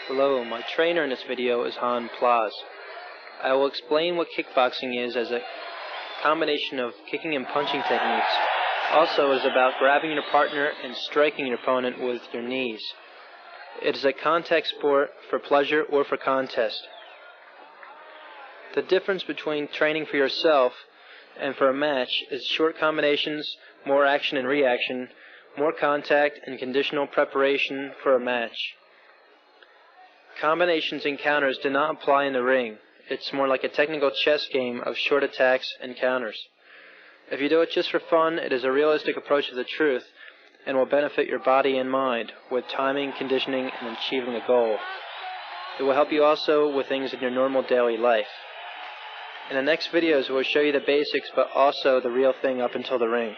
Hello, my trainer in this video is Han Plaz. I will explain what kickboxing is as a combination of kicking and punching techniques. Also, it is about grabbing your partner and striking your opponent with your knees. It is a contact sport for pleasure or for contest. The difference between training for yourself and for a match is short combinations, more action and reaction, more contact and conditional preparation for a match. Combinations and counters do not apply in the ring. It's more like a technical chess game of short attacks and counters. If you do it just for fun, it is a realistic approach to the truth and will benefit your body and mind with timing, conditioning, and achieving a goal. It will help you also with things in your normal daily life. In the next videos, we'll show you the basics, but also the real thing up until the ring.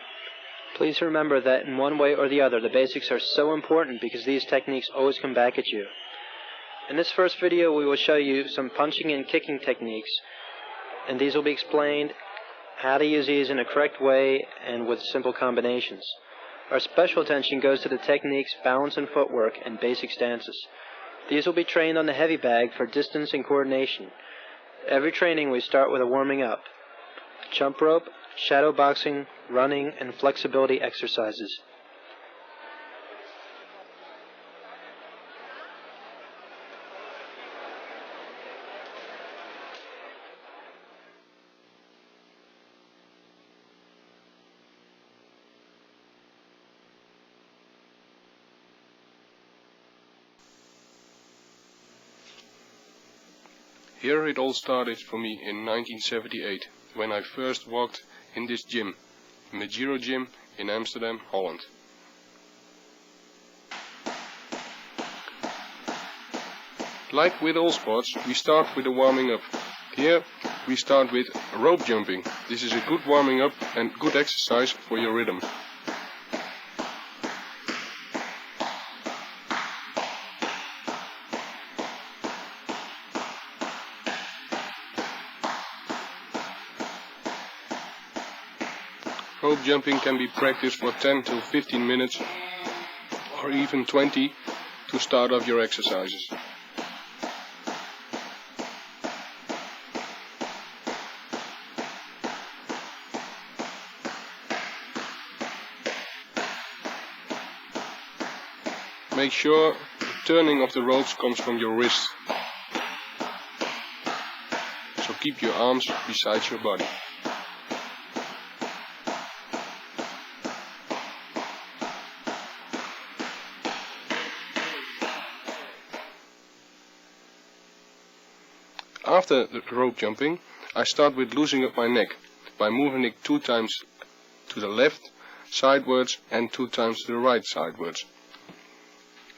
Please remember that in one way or the other, the basics are so important because these techniques always come back at you. In this first video, we will show you some punching and kicking techniques, and these will be explained how to use these in a correct way and with simple combinations. Our special attention goes to the techniques, balance and footwork, and basic stances. These will be trained on the heavy bag for distance and coordination. Every training we start with a warming up, jump rope, shadow boxing, running, and flexibility exercises. Here it all started for me in 1978, when I first walked in this gym, Majiro Gym in Amsterdam, Holland. Like with all sports, we start with a warming up. Here we start with rope jumping. This is a good warming up and good exercise for your rhythm. Rope jumping can be practiced for 10 to 15 minutes or even 20 to start off your exercises. Make sure the turning of the ropes comes from your wrist. So keep your arms beside your body. After the rope jumping, I start with loosening up my neck by moving it 2 times to the left sidewards and 2 times to the right sidewards.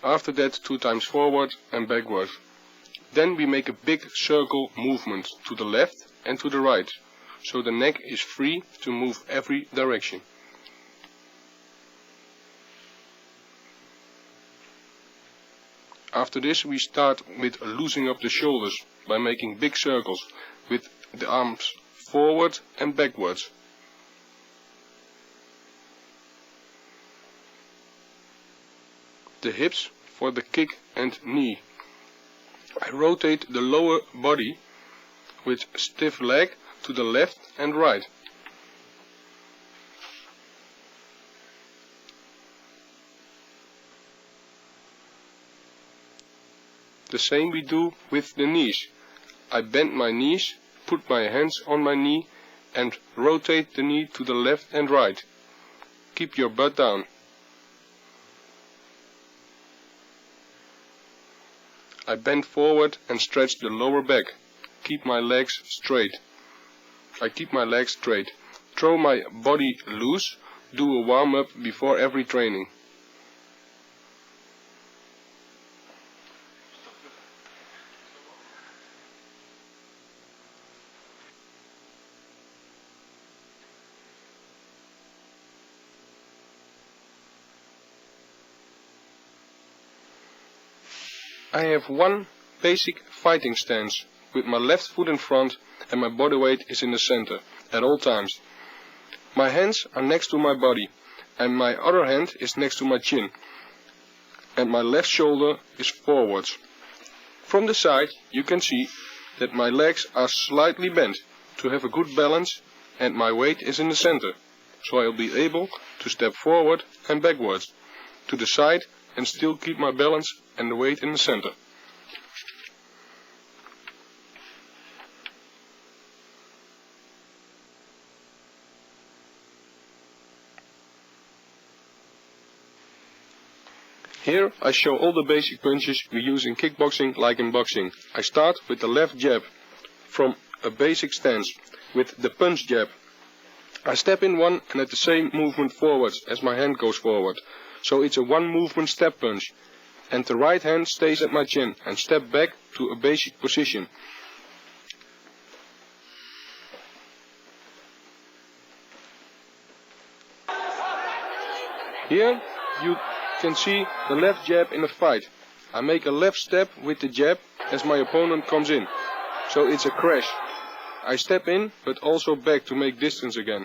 After that 2 times forward and backward. Then we make a big circle movement to the left and to the right, so the neck is free to move every direction. After this we start with loosening up the shoulders by making big circles with the arms forward and backwards. The hips for the kick and knee. I rotate the lower body with stiff leg to the left and right. The same we do with the knees. I bend my knees, put my hands on my knee and rotate the knee to the left and right. Keep your butt down. I bend forward and stretch the lower back. Keep my legs straight. I keep my legs straight. Throw my body loose. Do a warm-up before every training. I have one basic fighting stance, with my left foot in front and my body weight is in the center, at all times. My hands are next to my body, and my other hand is next to my chin, and my left shoulder is forwards. From the side you can see that my legs are slightly bent, to have a good balance, and my weight is in the center, so I'll be able to step forward and backwards, to the side, and still keep my balance and the weight in the center. Here I show all the basic punches we use in kickboxing like in boxing. I start with the left jab from a basic stance with the punch jab. I step in one and at the same movement forwards as my hand goes forward. So it's a one movement step punch. And the right hand stays at my chin and step back to a basic position. Here you can see the left jab in a fight. I make a left step with the jab as my opponent comes in. So it's a crash. I step in but also back to make distance again.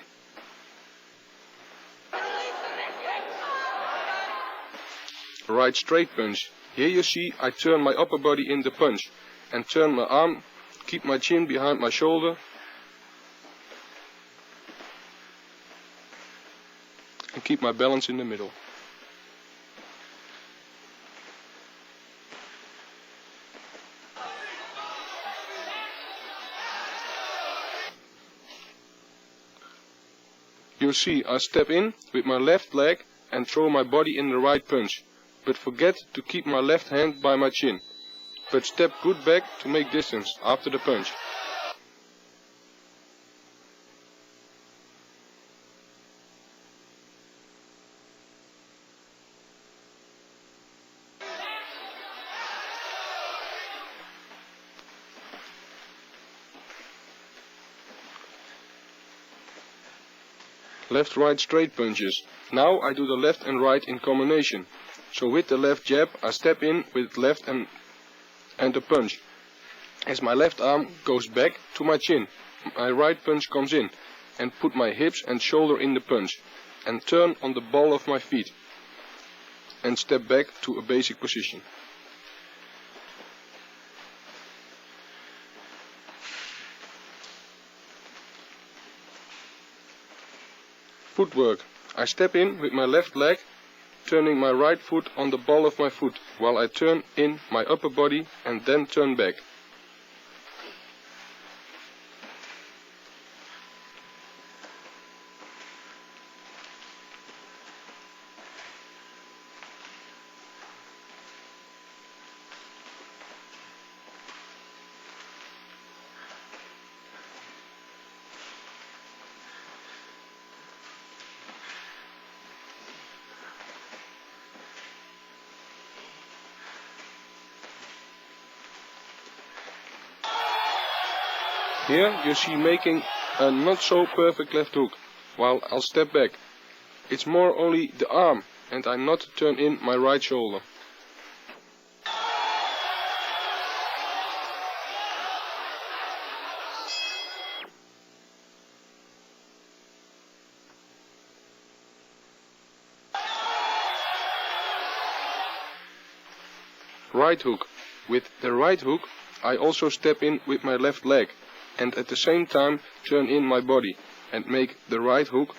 Right straight punch. Here you see I turn my upper body in the punch and turn my arm, keep my chin behind my shoulder and keep my balance in the middle. You see I step in with my left leg and throw my body in the right punch. But forget to keep my left hand by my chin, but step good back to make distance after the punch. Left right straight punches. Now I do the left and right in combination. So with the left jab I step in with left and a punch. As my left arm goes back to my chin, my right punch comes in and put my hips and shoulder in the punch and turn on the ball of my feet and step back to a basic position. Footwork. I step in with my left leg, turning my right foot on the ball of my foot, while I turn in my upper body and then turn back. Here you see making a not so perfect left hook, while I'll step back. It's more only the arm and I not turn in my right shoulder. right hook. With the right hook, I also step in with my left leg and at the same time turn in my body and make the right hook.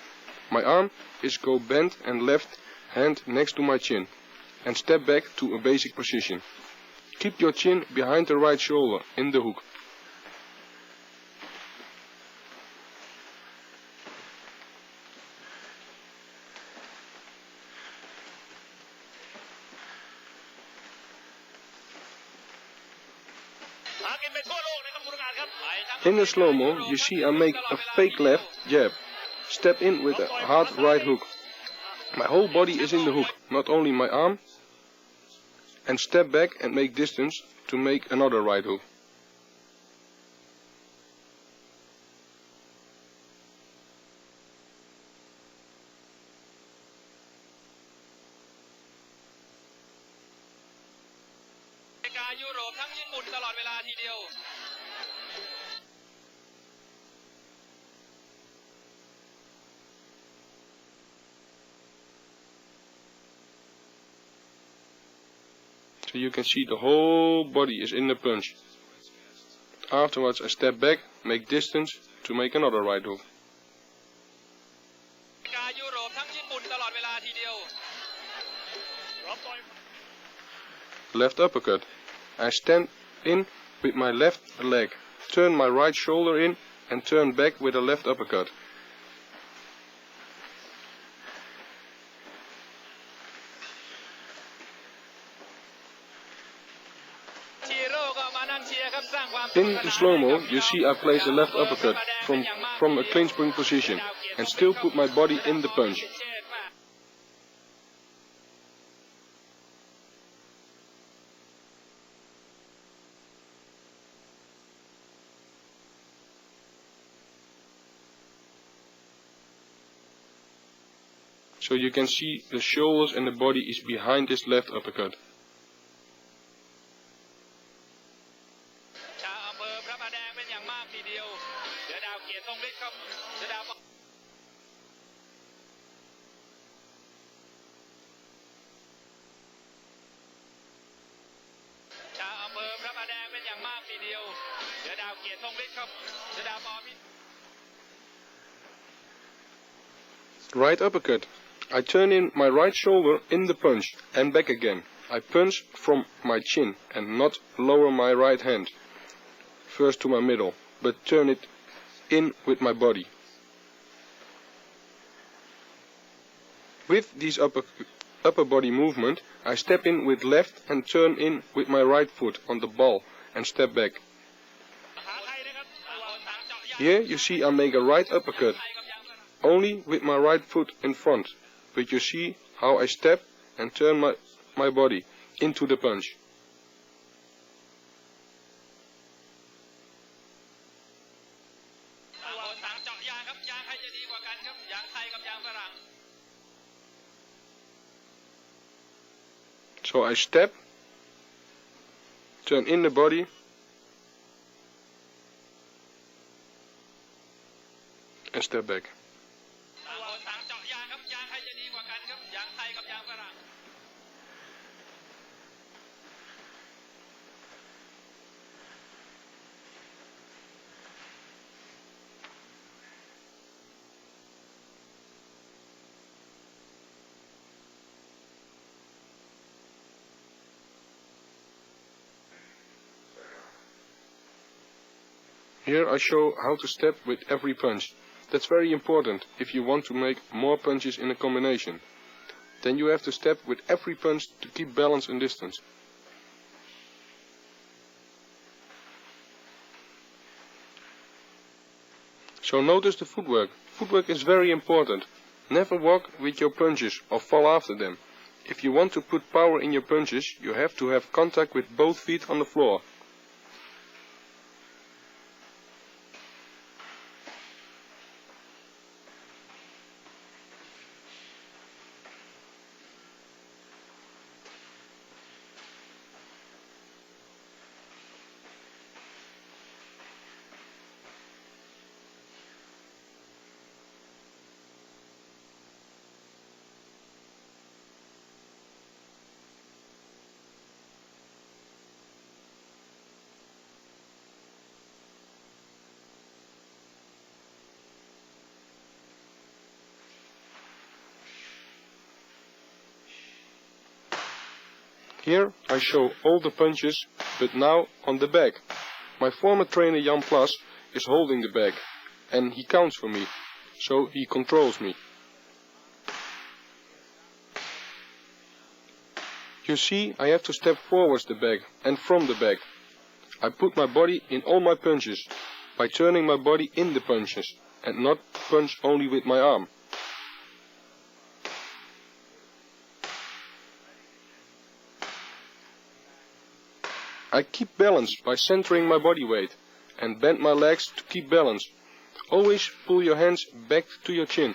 My arm is go bent and left hand next to my chin and step back to a basic position. Keep your chin behind the right shoulder in the hook. In the slow-mo, you see I make a fake left jab, step in with a hard right hook. My whole body is in the hook, not only my arm, and step back and make distance to make another right hook. So you can see the whole body is in the punch. Afterwards I step back, make distance to make another right hook. Left uppercut. I stand in with my left leg, turn my right shoulder in and turn back with a left uppercut. In the slow-mo, you see I place a left uppercut from a clinch point position and still put my body in the punch. So you can see the shoulders and the body is behind this left uppercut. Right uppercut. I turn in my right shoulder in the punch and back again. I punch from my chin and not lower my right hand first to my middle, but turn it in with my body. With this upper body movement, I step in with left and turn in with my right foot on the ball and step back. Here you see I make a right uppercut, only with my right foot in front, but you see how I step and turn my body into the punch. So I step, turn in the body, and step back. Here I show how to step with every punch. That's very important if you want to make more punches in a combination. Then you have to step with every punch to keep balance and distance. So notice the footwork. Footwork is very important. Never walk with your punches or fall after them. If you want to put power in your punches, you have to have contact with both feet on the floor. Here I show all the punches, but now on the back. My former trainer Jan Plas is holding the bag, and he counts for me, so he controls me. You see, I have to step forwards the bag and from the bag. I put my body in all my punches, by turning my body in the punches, and not punch only with my arm. I keep balance by centering my body weight, and bend my legs to keep balance. Always pull your hands back to your chin.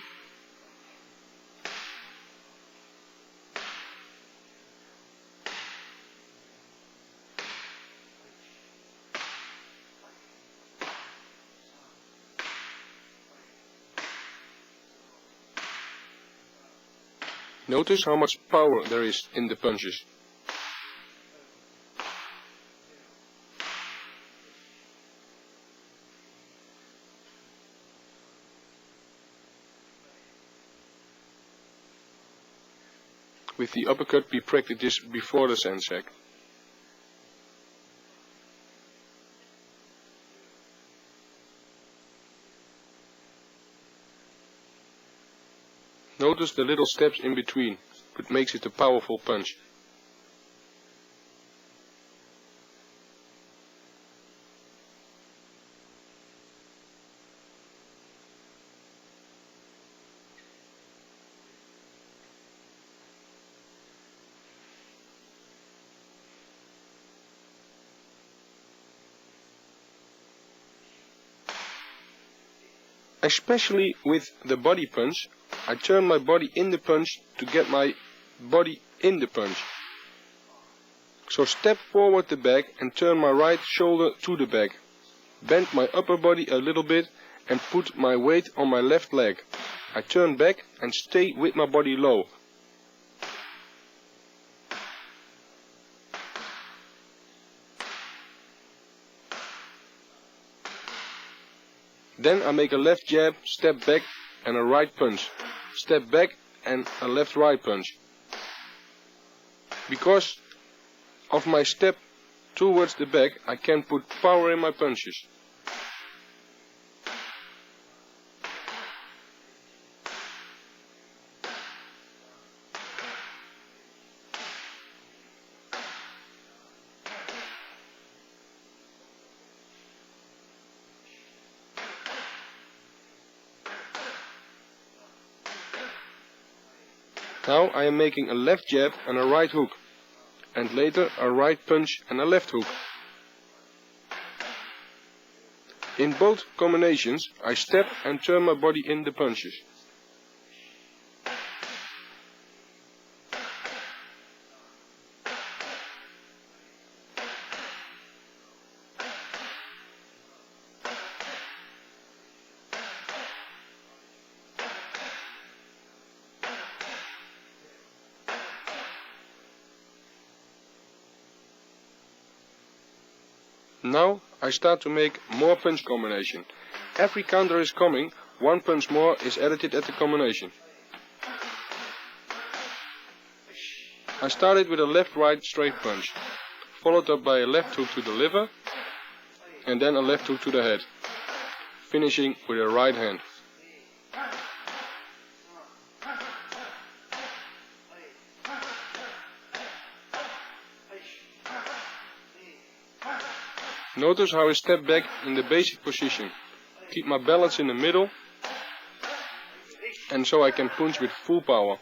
Notice how much power there is in the punches. With the uppercut we practice this before the sensec. Notice the little steps in between, which makes it a powerful punch. Especially with the body punch, I turn my body in the punch to get my body in the punch. So step forward the back and turn my right shoulder to the back. Bend my upper body a little bit and put my weight on my left leg. I turn back and stay with my body low. Then I make a left jab, step back and a right punch. Step back and a left right punch. Because of my step towards the back, I can put power in my punches. Now I am making a left jab and a right hook, and later a right punch and a left hook. In both combinations I step and turn my body in the punches. Now I start to make more punch combination. Every counter is coming, one punch more is added at the combination. I started with a left-right straight punch, followed up by a left hook to the liver, and then a left hook to the head, finishing with a right hand. Notice how I step back in the basic position, keep my balance in the middle, and so I can punch with full power.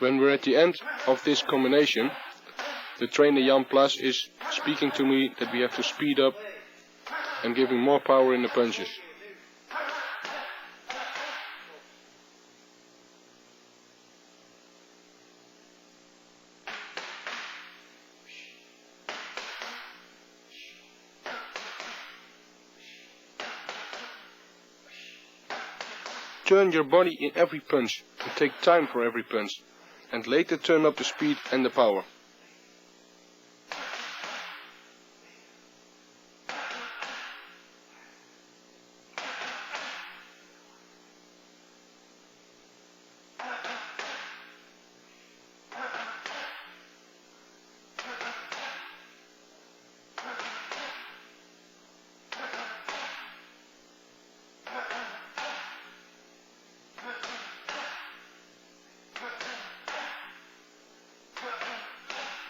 When we're at the end of this combination, the trainer Jan Plas is speaking to me that we have to speed up and giving more power in the punches. Turn your body in every punch and take time for every punch, and later turn up the speed and the power.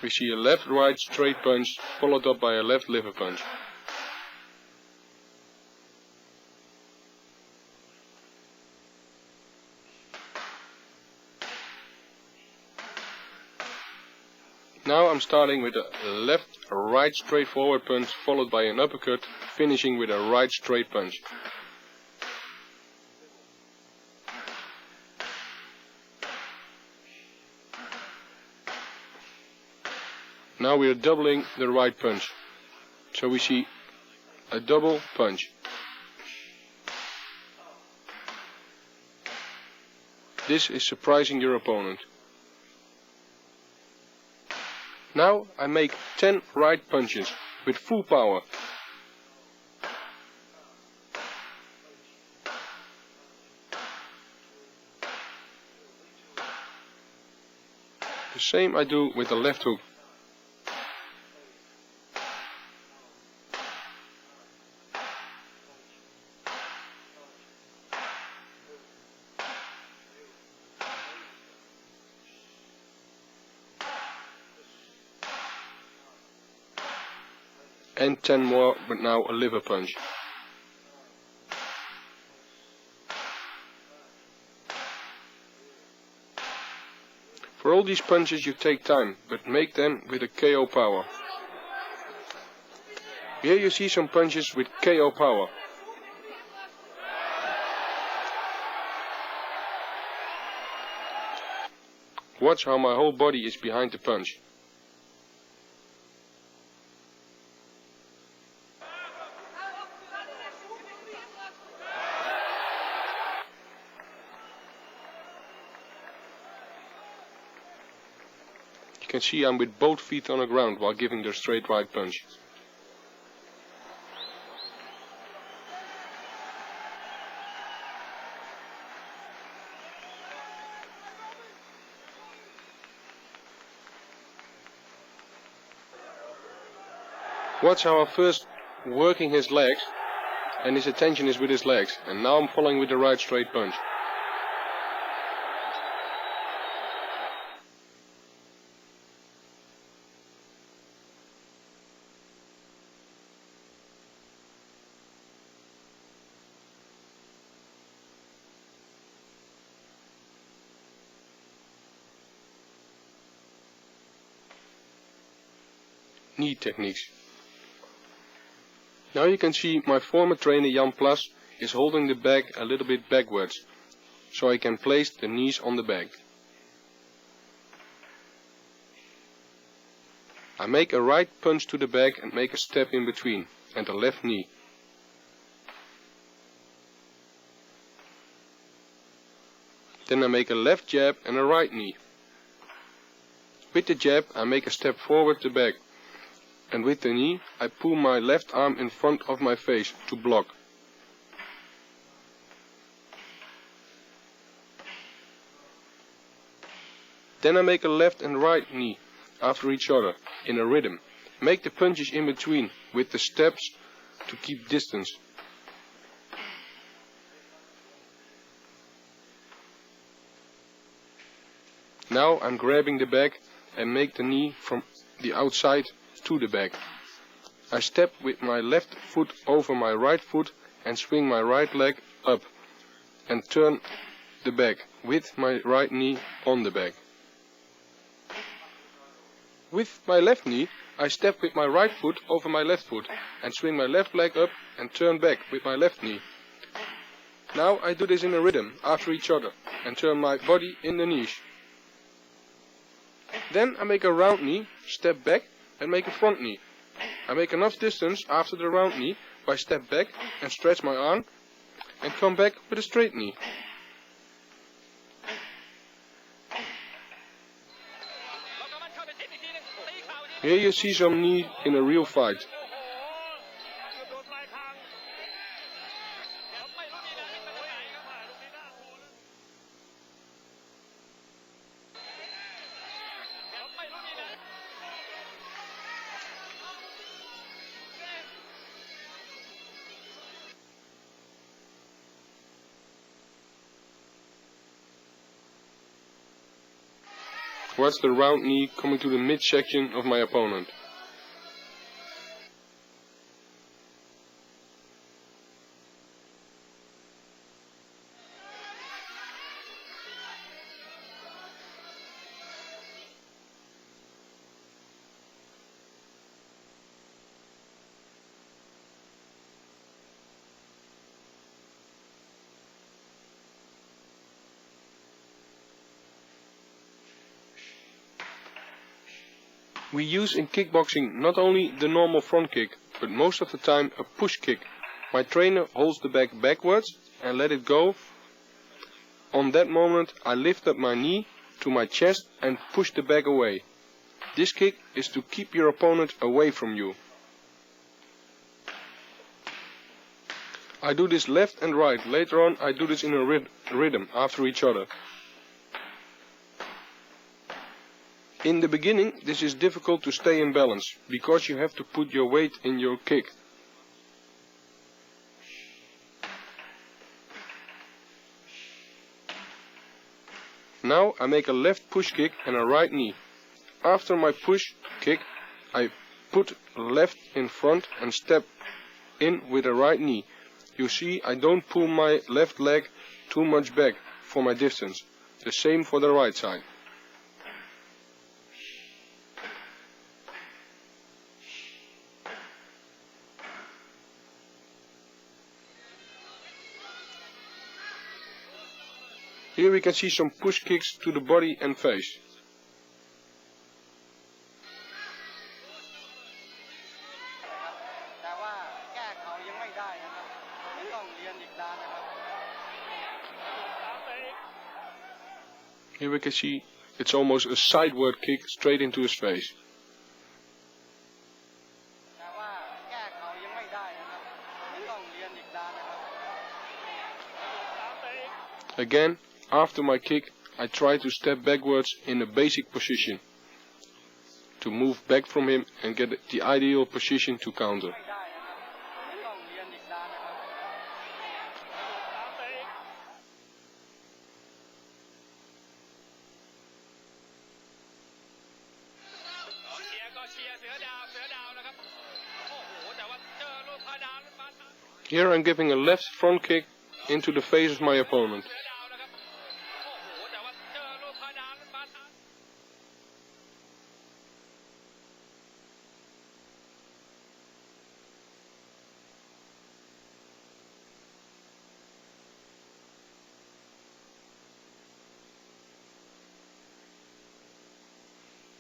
we see a left-right straight punch followed up by a left liver punch. Now I'm starting with a left-right straight forward punch followed by an uppercut, finishing with a right straight punch. Now we are doubling the right punch, so we see a double punch. This is surprising your opponent. Now I make 10 right punches with full power. The same I do with the left hook. And 10 more, but now a liver punch. For all these punches you take time, but make them with a KO power. Here you see some punches with KO power. Watch how my whole body is behind the punch. You can see I'm with both feet on the ground while giving the straight right punch. Watch how I'm first working his legs, and his attention is with his legs, and now I'm following with the right straight punch. Knee techniques. Now you can see my former trainer Jan Plas is holding the bag a little bit backwards, so I can place the knees on the bag. I make a right punch to the bag and make a step in between, and a left knee. Then I make a left jab and a right knee. With the jab I make a step forward the bag, and with the knee I pull my left arm in front of my face to block. Then I make a left and right knee after each other in a rhythm. Make the punches in between with the steps to keep distance. Now I'm grabbing the bag and make the knee from the outside to the bag. I step with my left foot over my right foot and swing my right leg up and turn the bag with my right knee on the bag. With my left knee I step with my right foot over my left foot and swing my left leg up and turn back with my left knee. Now I do this in a rhythm after each other and turn my body in the knees. Then I make a round knee, step back and make a front knee. I make enough distance after the round knee by step back and stretch my arm and come back with a straight knee. Here you see some knee in a real fight. towards the round knee coming to the midsection of my opponent. We use in kickboxing not only the normal front kick, but most of the time a push kick. My trainer holds the bag backwards and let it go. On that moment I lift up my knee to my chest and push the bag away. This kick is to keep your opponent away from you. I do this left and right. Later on I do this in a rhythm after each other. In the beginning this is difficult to stay in balance, because you have to put your weight in your kick. Now I make a left push kick and a right knee. After my push kick I put left in front and step in with a right knee. You see, I don't pull my left leg too much back for my distance. The same for the right side. Here we can see some push kicks to the body and face. Here we can see it's almost a sideward kick straight into his face. Again, after my kick, I try to step backwards in a basic position, to move back from him and get the ideal position to counter. Here I'm giving a left front kick into the face of my opponent.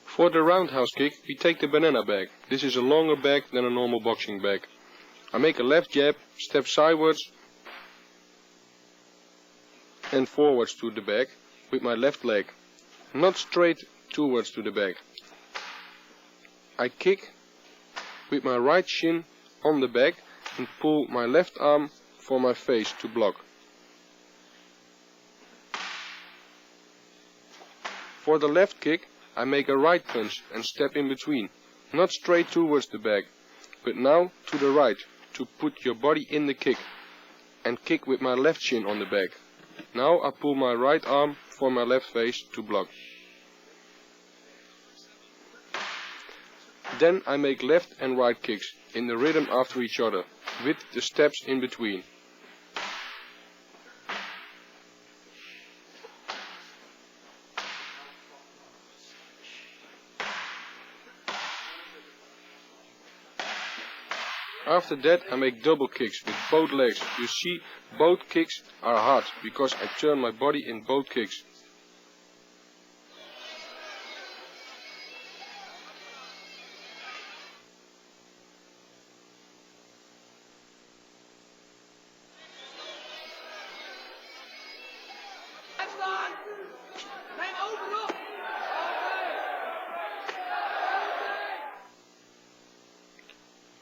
For the roundhouse kick, we take the banana bag. This is a longer bag than a normal boxing bag. I make a left jab, step sidewards and forwards to the bag with my left leg, not straight towards to the bag. I kick with my right shin on the bag and pull my left arm for my face to block. For the left kick, I make a right punch and step in between, not straight towards the bag, but now to the right, to put your body in the kick, and kick with my left shin on the bag. Now I pull my right arm for my left face to block. Then I make left and right kicks in the rhythm after each other, with the steps in between. After that I make double kicks with both legs. You see, both kicks are hard because I turn my body in both kicks.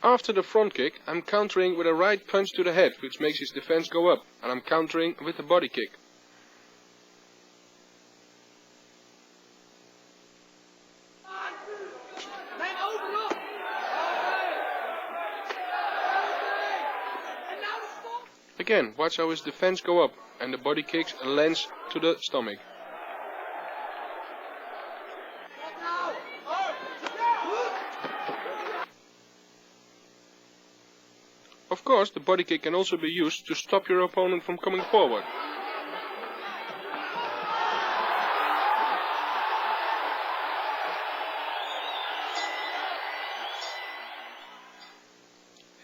After the front kick, I'm countering with a right punch to the head, which makes his defense go up, and I'm countering with a body kick. Again, watch how his defense go up, and the body kicks lands to the stomach. Of course, the body kick can also be used to stop your opponent from coming forward.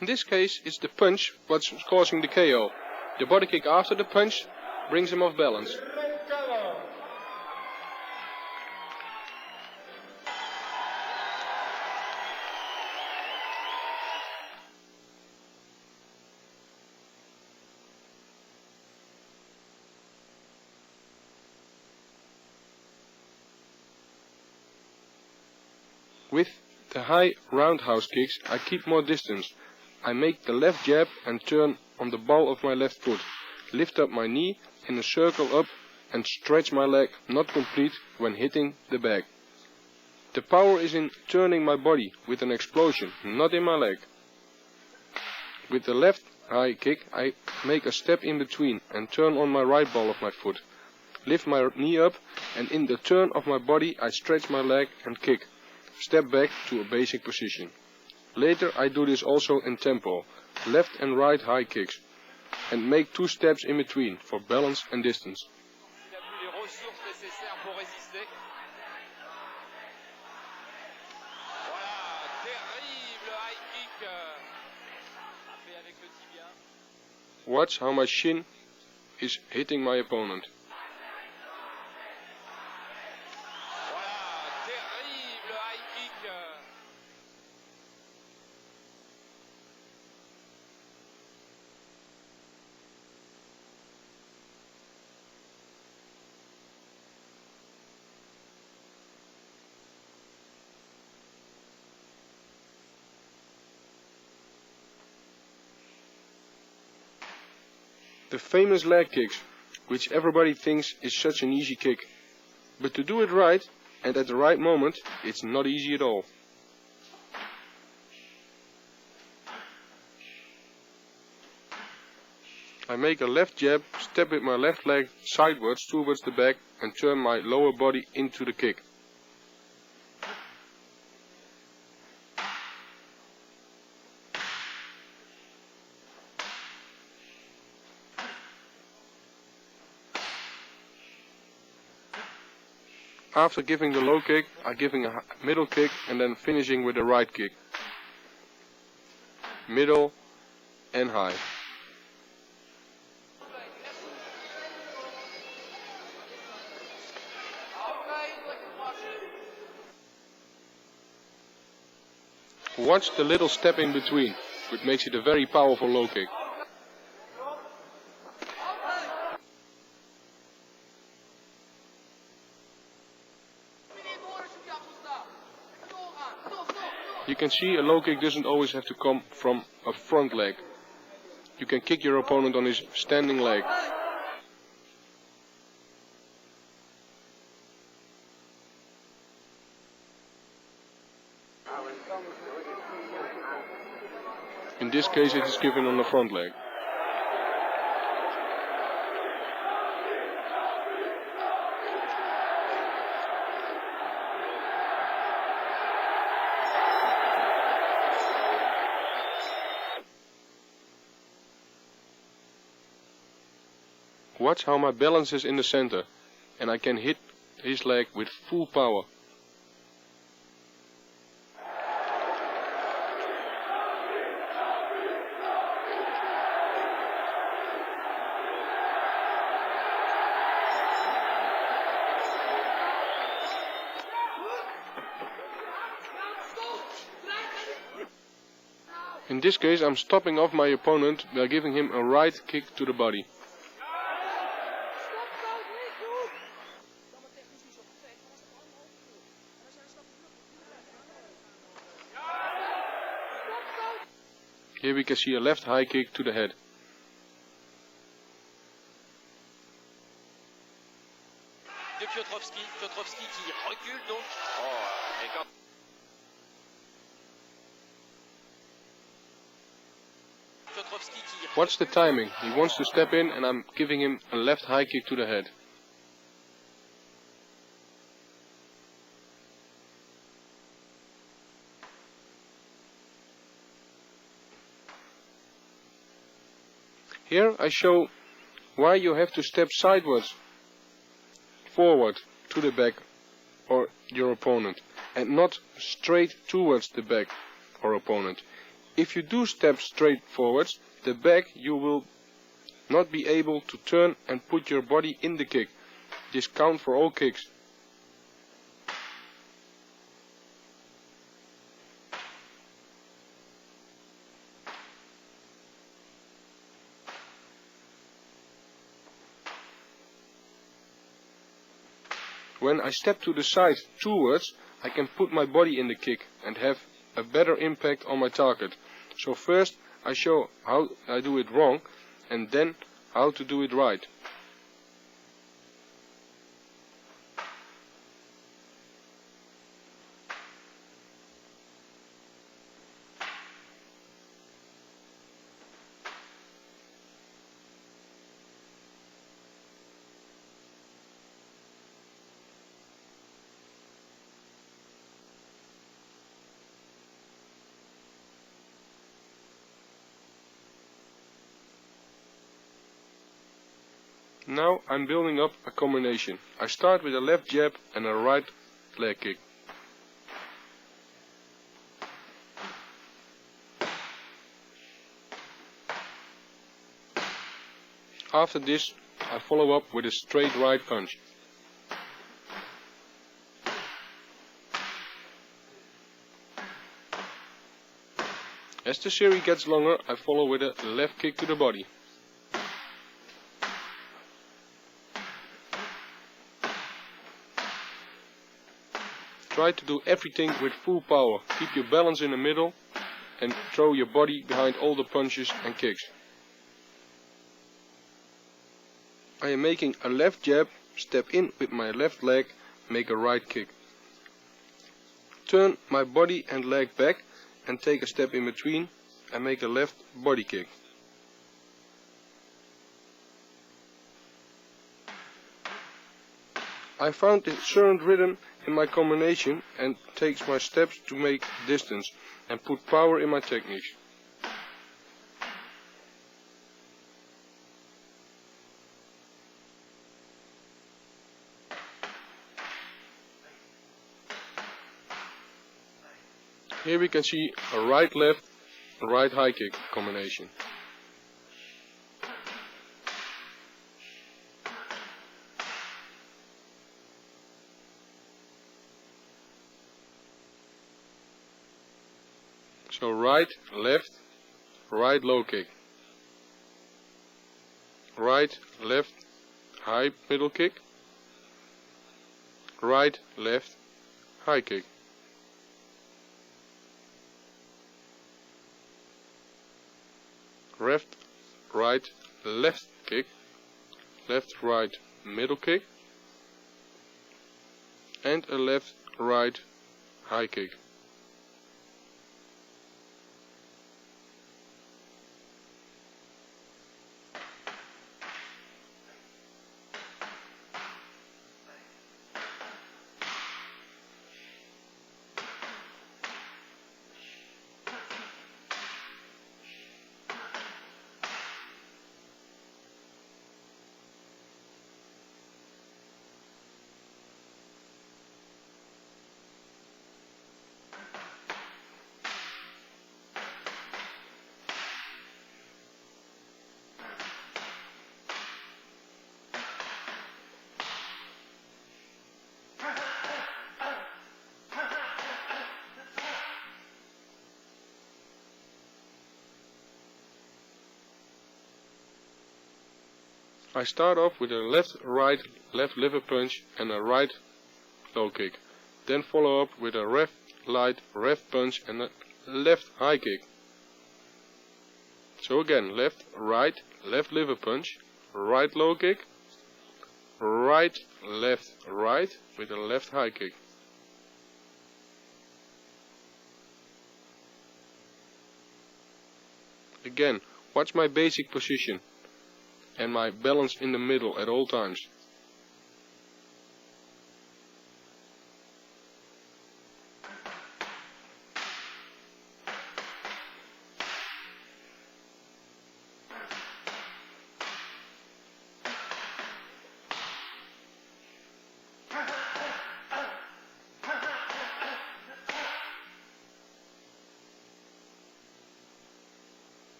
In this case, it's the punch what's causing the KO. The body kick after the punch brings him off balance. With the high roundhouse kicks, I keep more distance. I make the left jab and turn on the ball of my left foot. Lift up my knee in a circle up and stretch my leg, not complete, when hitting the bag. The power is in turning my body with an explosion, not in my leg. With the left high kick, I make a step in between and turn on my right ball of my foot. Lift my knee up, and in the turn of my body I stretch my leg and kick. Step back to a basic position. Later I do this also in tempo, left and right high kicks, and make 2 steps in between for balance and distance. Watch how my shin is hitting my opponent. The famous leg kicks, which everybody thinks is such an easy kick. But to do it right, and at the right moment, it's not easy at all. I make a left jab, step with my left leg sideways towards the back and turn my lower body into the kick. After giving the low kick, I'm giving a middle kick and then finishing with a right kick. Middle and high. Watch the little step in between, which makes it a very powerful low kick. You can see a low kick doesn't always have to come from a front leg. You can kick your opponent on his standing leg. In this case it is given on the front leg. Watch how my balance is in the center, and I can hit his leg with full power. In this case I'm stopping off my opponent by giving him a right kick to the body. Here we can see a left high kick to the head. Piotrowski qui recule donc. Watch the timing. He wants to step in and I'm giving him a left high kick to the head. Here I show why you have to step sideways, forward to the back or your opponent, and not straight towards the back or opponent. If you do step straight forwards, the back, you will not be able to turn and put your body in the kick. This counts for all kicks. When I step to the side towards, I can put my body in the kick and have a better impact on my target. So first I show how I do it wrong and then how to do it right. Now I'm building up a combination. I start with a left jab and a right leg kick. After this I follow up with a straight right punch. As the series gets longer, I follow with a left kick to the body. Try to do everything with full power. Keep your balance in the middle and throw your body behind all the punches and kicks. I am making a left jab, step in with my left leg, make a right kick. Turn my body and leg back and take a step in between and make a left body kick. I found a certain rhythm in my combination and takes my steps to make distance and put power in my techniques. Here we can see a right left, right high kick combination. So right, left, right low kick. Right, left, high middle kick. Right, left, high kick. Left, right, left kick. Left, right, middle kick. And a left, right, high kick. I start off with a left, right, left liver punch and a right low kick. Then follow up with a left, light, left punch and a left high kick. So again, left, right, left liver punch, right low kick, right, left, right with a left high kick. Again, watch my basic position and my balance in the middle at all times.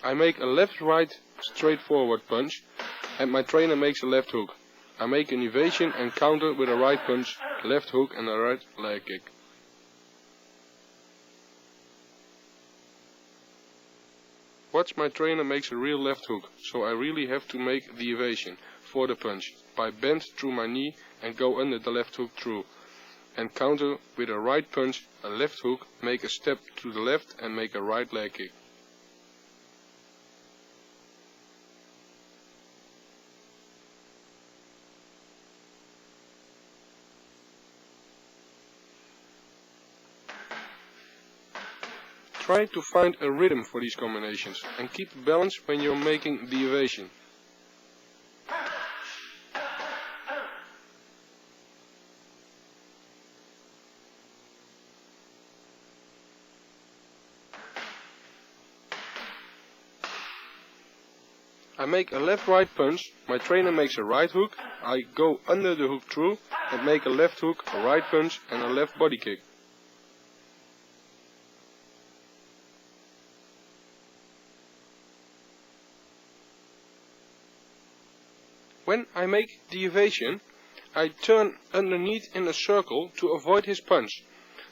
I make a left-right straightforward punch and my trainer makes a left hook. I make an evasion and counter with a right punch, left hook and a right leg kick. Watch, my trainer makes a real left hook, so I really have to make the evasion for the punch by bend through my knee and go under the left hook through. And counter with a right punch, a left hook, make a step to the left and make a right leg kick. Try to find a rhythm for these combinations and keep balance when you're making the evasion. I make a left-right punch, my trainer makes a right hook, I go under the hook through and make a left hook, a right punch and a left body kick. When I make the evasion, I turn underneath in a circle to avoid his punch,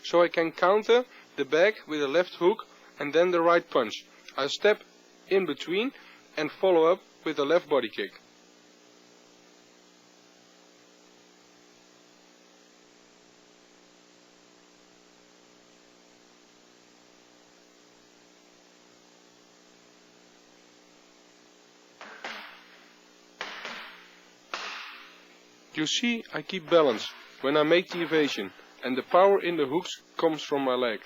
so I can counter the back with a left hook and then the right punch. I step in between and follow up with a left body kick. You see, I keep balance when I make the evasion, and the power in the hooks comes from my leg.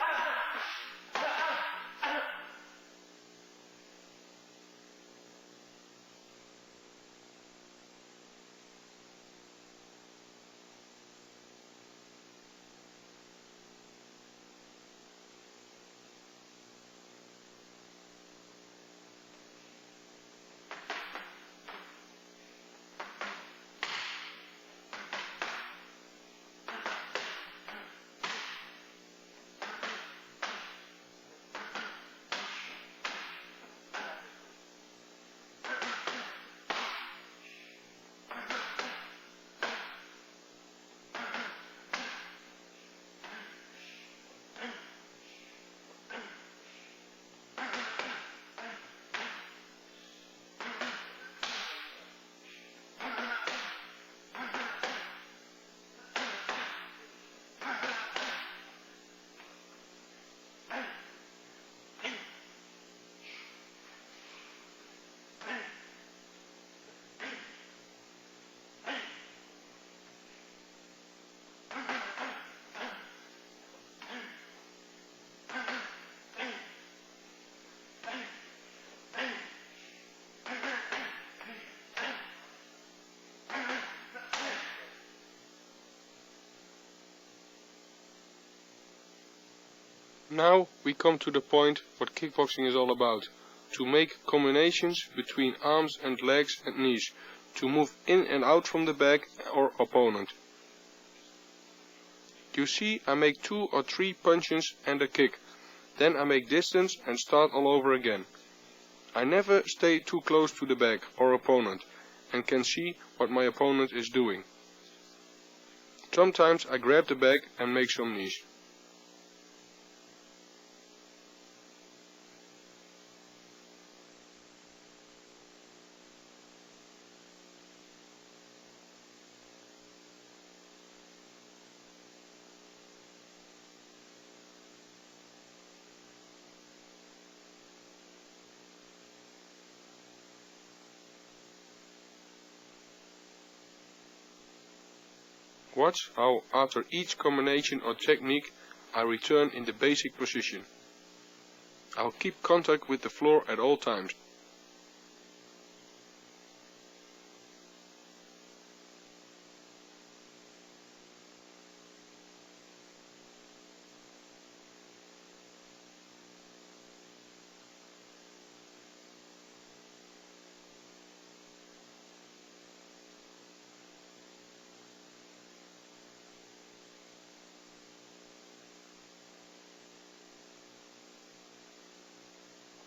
Now we come to the point what kickboxing is all about. To make combinations between arms and legs and knees. To move in and out from the back or opponent. You see, I make 2 or 3 punches and a kick. Then I make distance and start all over again. I never stay too close to the back or opponent and can see what my opponent is doing. Sometimes I grab the back and make some knees. Watch how after each combination or technique I return in the basic position. I'll keep contact with the floor at all times.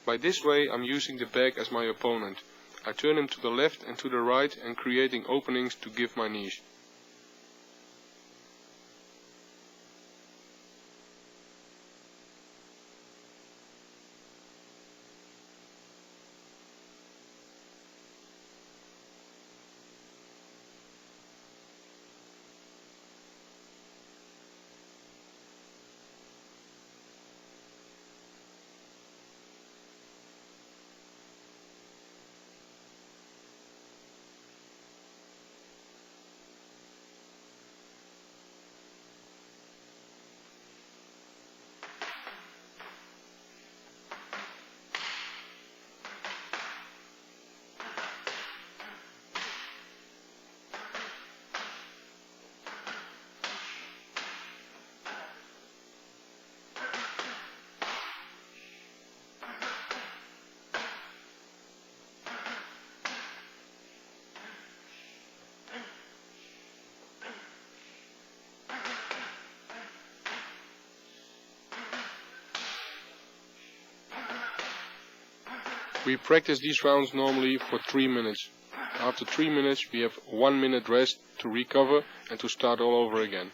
By this way I'm using the bag as my opponent. I turn him to the left and to the right and creating openings to give my knees. We practice these rounds normally for 3 minutes. After 3 minutes we have 1 minute rest to recover and to start all over again.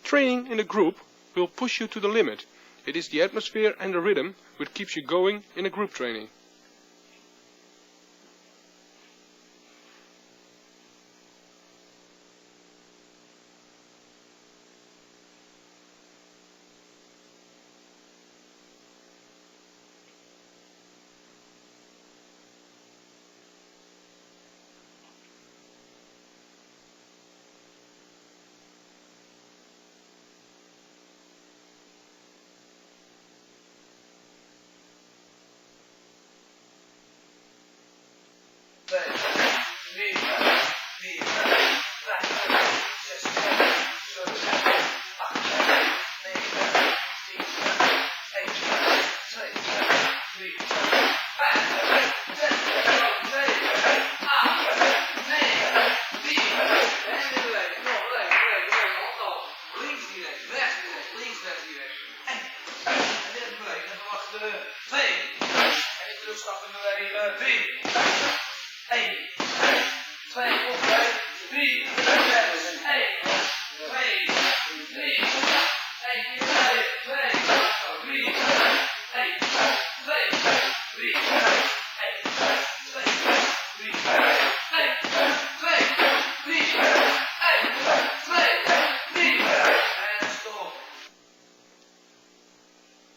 Training in a group will push you to the limit. It is the atmosphere and the rhythm which keeps you going in a group training.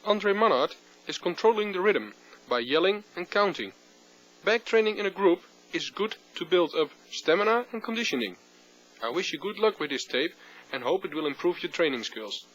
Andre Manhart is controlling the rhythm by yelling and counting. Back training in a group is good to build up stamina and conditioning. I wish you good luck with this tape and hope it will improve your training skills.